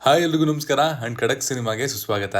Hi ಎಲ್ರಿಗೂ ನಮಸ್ಕಾರ and ಖಡಕ್ ಸಿನಿಮಾಗೆ ಸುಸ್ವಾಗತ.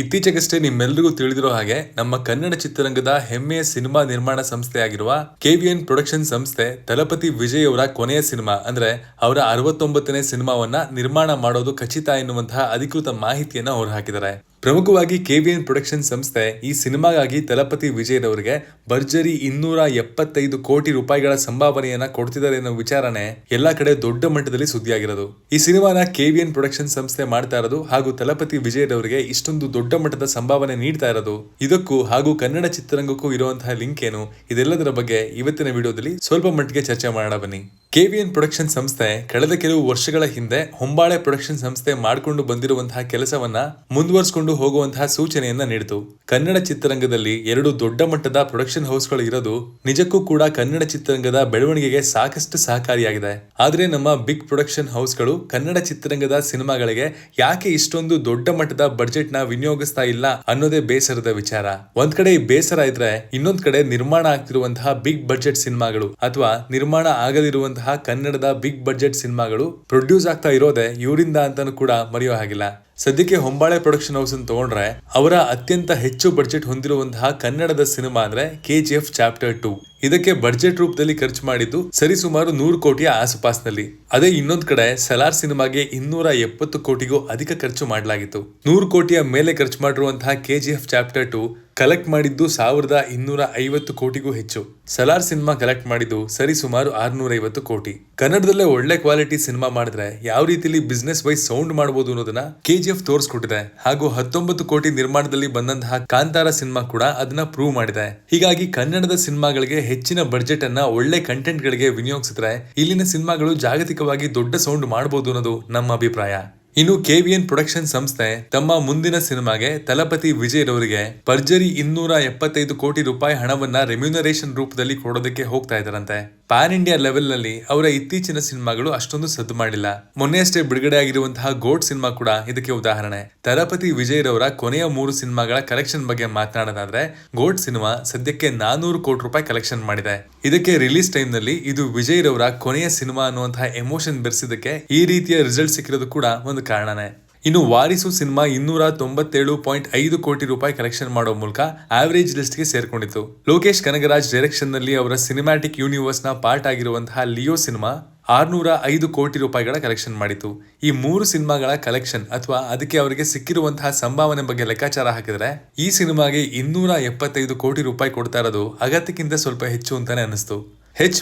ಇತ್ತೀಚೆಗಷ್ಟೇ ನಿಮ್ಮೆಲ್ಲರಿಗೂ ತಿಳಿದಿರೋ ಹಾಗೆ ನಮ್ಮ ಕನ್ನಡ ಚಿತ್ರರಂಗದ ಹೆಮ್ಮೆಯ ಸಿನಿಮಾ ನಿರ್ಮಾಣ ಸಂಸ್ಥೆಯಾಗಿರುವ KVN ಪ್ರೊಡಕ್ಷನ್ ಸಂಸ್ಥೆ ತಲಪತಿ ವಿಜಯ್ ಅವರ ಕೊನೆಯ ಸಿನಿಮಾ ಅಂದ್ರೆ ಅವರ 69ನೇ ಸಿನಿಮಾವನ್ನ ನಿರ್ಮಾಣ ಮಾಡೋದು ಖಚಿತ ಎನ್ನುವಂತಹ ಅಧಿಕೃತ ಮಾಹಿತಿಯನ್ನ ಹೊರಹಾಕಿದ್ದಾರೆ. ಪ್ರಮುಖವಾಗಿ KVN ಪ್ರೊಡಕ್ಷನ್ ಸಂಸ್ಥೆ ಈ ಸಿನಿಮಾಗಾಗಿ ತಲಪತಿ ವಿಜಯ್ ಅವರಿಗೆ ಭರ್ಜರಿ 275 ಕೋಟಿ ರೂಪಾಯಿಗಳ ಸಂಭಾವನೆಯನ್ನ ಕೊಡ್ತಿದ್ದಾರೆ ಅನ್ನೋ ವಿಚಾರನೆ ಎಲ್ಲಾ ಕಡೆ ದೊಡ್ಡ ಮಟ್ಟದಲ್ಲಿ ಸುದ್ದಿಯಾಗಿರೋದು. ಈ ಸಿನಿಮಾನ KVN ಪ್ರೊಡಕ್ಷನ್ ಸಂಸ್ಥೆ ಮಾಡ್ತಾ ಇರೋದು ಹಾಗೂ ತಲಪತಿ ವಿಜಯ್ ಅವರಿಗೆ ಇಷ್ಟೊಂದು ದೊಡ್ಡ ಮಟ್ಟದ ಸಂಭಾವನೆ ನೀಡ್ತಾ ಇರೋದು ಇದಕ್ಕೂ ಹಾಗೂ ಕನ್ನಡ ಚಿತ್ರರಂಗಕ್ಕೂ ಇರುವಂತಹ ಲಿಂಕ್ ಏನು, ಇದೆಲ್ಲದರ ಬಗ್ಗೆ ಇವತ್ತಿನ ವಿಡಿಯೋದಲ್ಲಿ ಸ್ವಲ್ಪ ಮಟ್ಟಿಗೆ ಚರ್ಚೆ ಮಾಡೋಣ ಬನ್ನಿ. KVN ಪ್ರೊಡಕ್ಷನ್ ಸಂಸ್ಥೆ ಕಳೆದ ಕೆಲವು ವರ್ಷಗಳ ಹಿಂದೆ ಹೊಂಬಾಳೆ ಪ್ರೊಡಕ್ಷನ್ ಸಂಸ್ಥೆ ಮಾಡಿಕೊಂಡು ಬಂದಿರುವಂತಹ ಕೆಲಸವನ್ನ ಮುಂದುವರಿಸಿಕೊಂಡು ಹೋಗುವಂತಹ ಸೂಚನೆಯನ್ನ ನೀಡಿತು. ಕನ್ನಡ ಚಿತ್ರರಂಗದಲ್ಲಿ ಎರಡು ದೊಡ್ಡ ಮಟ್ಟದ ಪ್ರೊಡಕ್ಷನ್ ಹೌಸ್ಗಳು ಇರೋದು ನಿಜಕ್ಕೂ ಕೂಡ ಕನ್ನಡ ಚಿತ್ರರಂಗದ ಬೆಳವಣಿಗೆಗೆ ಸಾಕಷ್ಟು ಸಹಕಾರಿಯಾಗಿದೆ. ಆದ್ರೆ ನಮ್ಮ ಬಿಗ್ ಪ್ರೊಡಕ್ಷನ್ ಹೌಸ್ಗಳು ಕನ್ನಡ ಚಿತ್ರರಂಗದ ಸಿನಿಮಾಗಳಿಗೆ ಯಾಕೆ ಇಷ್ಟೊಂದು ದೊಡ್ಡ ಮಟ್ಟದ ಬಡ್ಜೆಟ್ ನ ವಿನಿಯೋಗಿಸ್ತಾ ಇಲ್ಲ ಅನ್ನೋದೇ ಬೇಸರದ ವಿಚಾರ. ಒಂದ್ ಕಡೆ ಈ ಬೇಸರ ಇದ್ರೆ ಇನ್ನೊಂದ್ ಕಡೆ ನಿರ್ಮಾಣ ಆಗ್ತಿರುವಂತಹ ಬಿಗ್ ಬಡ್ಜೆಟ್ ಸಿನಿಮಾಗಳು ಅಥವಾ ನಿರ್ಮಾಣ ಆಗದಿರುವಂತಹ ಕನ್ನಡದ ಬಿಗ್ ಬಡ್ಜೆಟ್ ಸಿನಿಮಾಗಳು ಪ್ರೊಡ್ಯೂಸ್ ಆಗ್ತಾ ಇರೋದೇ ಇವರಿಂದ ಅಂತಾನು ಕೂಡ ಮರೆಯೋ ಹಾಗಿಲ್ಲ. ಸದ್ಯಕ್ಕೆ ಹೊಂಬಾಳೆ ಪ್ರೊಡಕ್ಷನ್ ಹೌಸ್ ಅನ್ನು ತಗೊಂಡ್ರೆ ಅವರ ಅತ್ಯಂತ ಹೆಚ್ಚು ಬಡ್ಜೆಟ್ ಹೊಂದಿರುವಂತಹ ಕನ್ನಡದ ಸಿನಿಮಾ ಅಂದ್ರೆ KGF ಚಾಪ್ಟರ್ 2. ಇದಕ್ಕೆ ಬಡ್ಜೆಟ್ ರೂಪದಲ್ಲಿ ಖರ್ಚು ಮಾಡಿದ್ದು ಸರಿಸುಮಾರು 100 ಕೋಟಿಯ ಆಸುಪಾಸಿನಲ್ಲಿ. ಅದೇ ಇನ್ನೊಂದ್ ಕಡೆ ಸಲಾರ್ ಸಿನಿಮಾಗೆ 270 ಕೋಟಿಗೂ ಅಧಿಕ ಖರ್ಚು ಮಾಡಲಾಗಿತ್ತು. 100 ಕೋಟಿಯ ಮೇಲೆ ಖರ್ಚು ಮಾಡಿರುವಂತಹ KGF ಚಾಪ್ಟರ್ 2 ಕಲೆಕ್ಟ್ ಮಾಡಿದ್ದು 1250 ಕೋಟಿಗೂ ಹೆಚ್ಚು. ಸಲಾರ್ ಸಿನಿಮಾ ಕಲೆಕ್ಟ್ ಮಾಡಿದ್ದು ಸರಿಸುಮಾರು 650 ಕೋಟಿ. ಕನ್ನಡದಲ್ಲೇ ಒಳ್ಳೆ ಕ್ವಾಲಿಟಿ ಸಿನಿಮಾ ಮಾಡಿದ್ರೆ ಯಾವ ರೀತಿಲಿ ಬಿಸ್ನೆಸ್ ವೈಸ್ ಸೌಂಡ್ ಮಾಡಬಹುದು ಅನ್ನೋದನ್ನ KGF ತೋರಿಸ್ಕೊಟ್ಟಿದೆ. ಹಾಗೂ 19 ಕೋಟಿ ನಿರ್ಮಾಣದಲ್ಲಿ ಬಂದಂತಹ ಕಾಂತಾರ ಸಿನಿಮಾ ಕೂಡ ಅದನ್ನ ಪ್ರೂವ್ ಮಾಡಿದೆ. ಹೀಗಾಗಿ ಕನ್ನಡದ ಸಿನಿಮಾಗಳಿಗೆ ಹೆಚ್ಚಿನ ಬಡ್ಜೆಟ್ ಅನ್ನ ಒಳ್ಳೆ ಕಂಟೆಂಟ್ ಗಳಿಗೆ ವಿನಿಯೋಗಿಸಿದ್ರೆ ಇಲ್ಲಿನ ಸಿನಿಮಾಗಳು ಜಾಗತಿಕವಾಗಿ ದೊಡ್ಡ ಸೌಂಡ್ ಮಾಡಬಹುದು ಅನ್ನೋದು ನಮ್ಮ ಅಭಿಪ್ರಾಯ. ಇನ್ನು KVN ಪ್ರೊಡಕ್ಷನ್ ಸಂಸ್ಥೆ ತಮ್ಮ ಮುಂದಿನ ಸಿನಿಮಾಗೆ ತಲಪತಿ ವಿಜಯ್ ಅವರಿಗೆ ಭರ್ಜರಿ 275 ಕೋಟಿ ರೂಪಾಯಿ ಹಣವನ್ನ ರೆಮ್ಯುನರೇಷನ್ ರೂಪದಲ್ಲಿ ಕೊಡೋದಕ್ಕೆ ಹೋಗ್ತಾ ಇದ್ದಾರಂತೆ. ಪ್ಯಾನ್ ಇಂಡಿಯಾ ಲೆವೆಲ್ ನಲ್ಲಿ ಅವರ ಇತ್ತೀಚಿನ ಸಿನಿಮಾಗಳು ಅಷ್ಟೊಂದು ಸದ್ದು ಮಾಡಿಲ್ಲ. ಮೊನ್ನೆಯಷ್ಟೇ ಬಿಡುಗಡೆ ಆಗಿರುವಂತಹ ಗೋಟ್ ಸಿನಿಮಾ ಕೂಡ ಇದಕ್ಕೆ ಉದಾಹರಣೆ. ತಲಪತಿ ವಿಜಯ್ ಅವರ ಕೊನೆಯ 3 ಸಿನಿಮಾಗಳ ಕಲೆಕ್ಷನ್ ಬಗ್ಗೆ ಮಾತನಾಡೋದಾದ್ರೆ ಗೋಟ್ ಸಿನಿಮಾ ಸದ್ಯಕ್ಕೆ 400 ಕೋಟಿ ರೂಪಾಯಿ ಕಲೆಕ್ಷನ್ ಮಾಡಿದೆ. ಇದಕ್ಕೆ ರಿಲೀಸ್ ಟೈಮ್ ನಲ್ಲಿ ಇದು ವಿಜಯ್ ಅವರ ಕೊನೆಯ ಸಿನಿಮಾ ಅನ್ನುವಂತಹ ಎಮೋಷನ್ ಬೆರೆಸಿದಕ್ಕೆ ಈ ರೀತಿಯ ರಿಸಲ್ಟ್ ಸಿಕ್ಕಿರೋದು ಕೂಡ ಒಂದು ಕಾರಣನೇ. ಇನ್ನು ವಾರಿಸು ಸಿನಿಮಾ 297.5 ಕೋಟಿ ರೂಪಾಯಿ ಕಲೆಕ್ಷನ್ ಮಾಡೋ ಮೂಲಕ ಆವರೇಜ್ ಲಿಸ್ಟ್ ಗೆ ಸೇರ್ಕೊಂಡಿತ್ತು. ಲೋಕೇಶ್ ಕನಗರಾಜ್ ಡೈರೆಕ್ಷನ್ ನಲ್ಲಿ ಅವರ ಸಿನಿಮ್ಯಾಟಿಕ್ ಯೂನಿವರ್ಸ್ ನ ಪಾರ್ಟ್ ಆಗಿರುವಂತಹ ಲಿಯೋ ಸಿನಿಮಾ 605 ಕೋಟಿ ರೂಪಾಯಿಗಳ ಕಲೆಕ್ಷನ್ ಮಾಡಿತು. ಈ 3 ಸಿನಿಮಾಗಳ ಕಲೆಕ್ಷನ್ ಅಥವಾ ಅದಕ್ಕೆ ಅವರಿಗೆ ಸಿಕ್ಕಿರುವಂತಹ ಸಂಭಾವನೆ ಬಗ್ಗೆ ಲೆಕ್ಕಾಚಾರ ಹಾಕಿದ್ರೆ ಈ ಸಿನಿಮಾಗೆ 275 ಕೋಟಿ ರೂಪಾಯಿ ಕೊಡ್ತಾ ಇರೋದು ಅಗತ್ಯಕ್ಕಿಂತ ಸ್ವಲ್ಪ ಹೆಚ್ಚು ಅಂತಾನೆ ಅನಿಸ್ತು.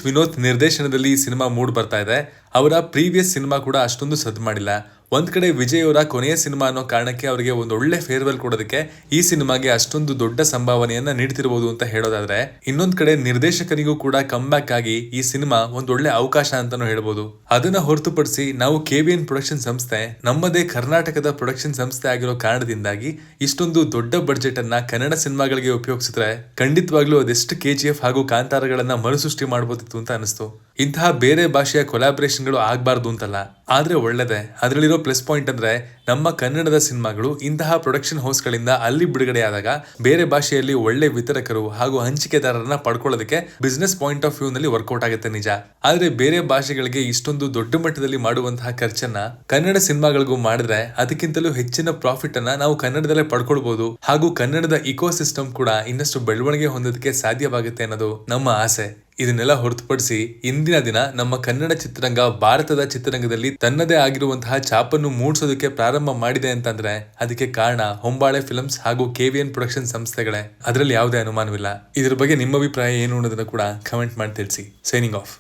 ವಿನೋದ್ ನಿರ್ದೇಶನದಲ್ಲಿ ಈ ಸಿನಿಮಾ ಮೂಡ್ ಬರ್ತಾ ಇದೆ. ಅವರ ಪ್ರೀವಿಯಸ್ ಸಿನಿಮಾ ಕೂಡ ಅಷ್ಟೊಂದು ಸದ್ದು ಮಾಡಿಲ್ಲ. ಒಂದ್ ಕಡೆ ವಿಜಯ್ ಅವರ ಕೊನೆಯ ಸಿನಿಮಾ ಅನ್ನೋ ಕಾರಣಕ್ಕೆ ಅವರಿಗೆ ಒಂದು ಒಳ್ಳೆ ಫೇರ್ವೆಲ್ ಕೊಡೋದಕ್ಕೆ ಈ ಸಿನಿಮಾಗೆ ಅಷ್ಟೊಂದು ದೊಡ್ಡ ಸಂಭಾವನೆಯನ್ನ ನೀಡ್ತಿರಬಹುದು ಅಂತ ಹೇಳೋದಾದ್ರೆ, ಇನ್ನೊಂದ್ ಕಡೆ ನಿರ್ದೇಶಕನಿಗೂ ಕೂಡ ಕಮ್ ಬ್ಯಾಕ್ ಆಗಿ ಈ ಸಿನಿಮಾ ಒಂದೊಳ್ಳೆ ಅವಕಾಶ ಅಂತಾನು ಹೇಳ್ಬೋದು. ಅದನ್ನ ಹೊರತುಪಡಿಸಿ ನಾವು KVN ಪ್ರೊಡಕ್ಷನ್ ಸಂಸ್ಥೆ ನಮ್ಮದೇ ಕರ್ನಾಟಕದ ಪ್ರೊಡಕ್ಷನ್ ಸಂಸ್ಥೆ ಆಗಿರೋ ಕಾರಣದಿಂದಾಗಿ ಇಷ್ಟೊಂದು ದೊಡ್ಡ ಬಡ್ಜೆಟ್ ಅನ್ನ ಕನ್ನಡ ಸಿನಿಮಾಗಳಿಗೆ ಉಪಯೋಗಿಸಿದ್ರೆ ಖಂಡಿತವಾಗ್ಲೂ ಅದೆಷ್ಟು KGF ಹಾಗೂ ಕಾಂತಾರಗಳನ್ನ ಮರುಸೃಷ್ಟಿ ಮಾಡಬಹುದಿತ್ತು ಅಂತ ಅನಿಸ್ತು. ಇಂತಹ ಬೇರೆ ಭಾಷೆಯ ಕೊಲಾಬರೇಷನ್ಗಳು ಆಗ್ಬಾರ್ದು ಅಂತಲ್ಲ, ಆದ್ರೆ ಒಳ್ಳೆದೆ. ಅದರಲ್ಲಿರೋ ಪ್ಲಸ್ ಪಾಯಿಂಟ್ ಅಂದ್ರೆ ನಮ್ಮ ಕನ್ನಡದ ಸಿನಿಮಾಗಳು ಇಂತಹ ಪ್ರೊಡಕ್ಷನ್ ಹೌಸ್ ಗಳಿಂದ ಅಲ್ಲಿ ಬಿಡುಗಡೆ ಆದಾಗ ಬೇರೆ ಭಾಷೆಯಲ್ಲಿ ಒಳ್ಳೆ ವಿತರಕರು ಹಾಗೂ ಹಂಚಿಕೆದಾರರನ್ನ ಪಡ್ಕೊಳ್ಳೋದಕ್ಕೆ ಬಿಸ್ನೆಸ್ ಪಾಯಿಂಟ್ ಆಫ್ ವ್ಯೂ ನಲ್ಲಿ ವರ್ಕೌಟ್ ಆಗುತ್ತೆ ನಿಜ. ಆದ್ರೆ ಬೇರೆ ಭಾಷೆಗಳಿಗೆ ಇಷ್ಟೊಂದು ದೊಡ್ಡ ಮಟ್ಟದಲ್ಲಿ ಮಾಡುವಂತಹ ಖರ್ಚನ್ನ ಕನ್ನಡ ಸಿನಿಮಾಗಳಿಗೂ ಮಾಡಿದ್ರೆ ಅದಕ್ಕಿಂತಲೂ ಹೆಚ್ಚಿನ ಪ್ರಾಫಿಟ್ ಅನ್ನ ನಾವು ಕನ್ನಡದಲ್ಲೇ ಪಡ್ಕೊಳ್ಬಹುದು ಹಾಗೂ ಕನ್ನಡದ ಇಕೋ ಸಿಸ್ಟಮ್ ಕೂಡ ಇನ್ನಷ್ಟು ಬೆಳವಣಿಗೆ ಹೊಂದೋದಕ್ಕೆ ಸಾಧ್ಯವಾಗುತ್ತೆ ಅನ್ನೋದು ನಮ್ಮ ಆಸೆ. ಇದನ್ನೆಲ್ಲ ಹೊರತುಪಡಿಸಿ ಇಂದಿನ ದಿನ ನಮ್ಮ ಕನ್ನಡ ಚಿತ್ರರಂಗ ಭಾರತದ ಚಿತ್ರರಂಗದಲ್ಲಿ ತನ್ನದೇ ಆಗಿರುವಂತಹ ಛಾಪನ್ನು ಮೂಡಿಸೋದಕ್ಕೆ ಪ್ರಾರಂಭ ಮಾಡಿದೆ ಅಂತಂದ್ರೆ ಅದಕ್ಕೆ ಕಾರಣ ಹೊಂಬಾಳೆ ಫಿಲ್ಮ್ಸ್ ಹಾಗೂ KVN ಪ್ರೊಡಕ್ಷನ್ ಸಂಸ್ಥೆಗಳೇ. ಅದರಲ್ಲಿ ಯಾವುದೇ ಅನುಮಾನವಿಲ್ಲ. ಇದ್ರ ಬಗ್ಗೆ ನಿಮ್ಮ ಅಭಿಪ್ರಾಯ ಏನು ಅನ್ನೋದನ್ನ ಕೂಡ ಕಮೆಂಟ್ ಮಾಡಿ ತಿಳಿಸಿ. Signing off.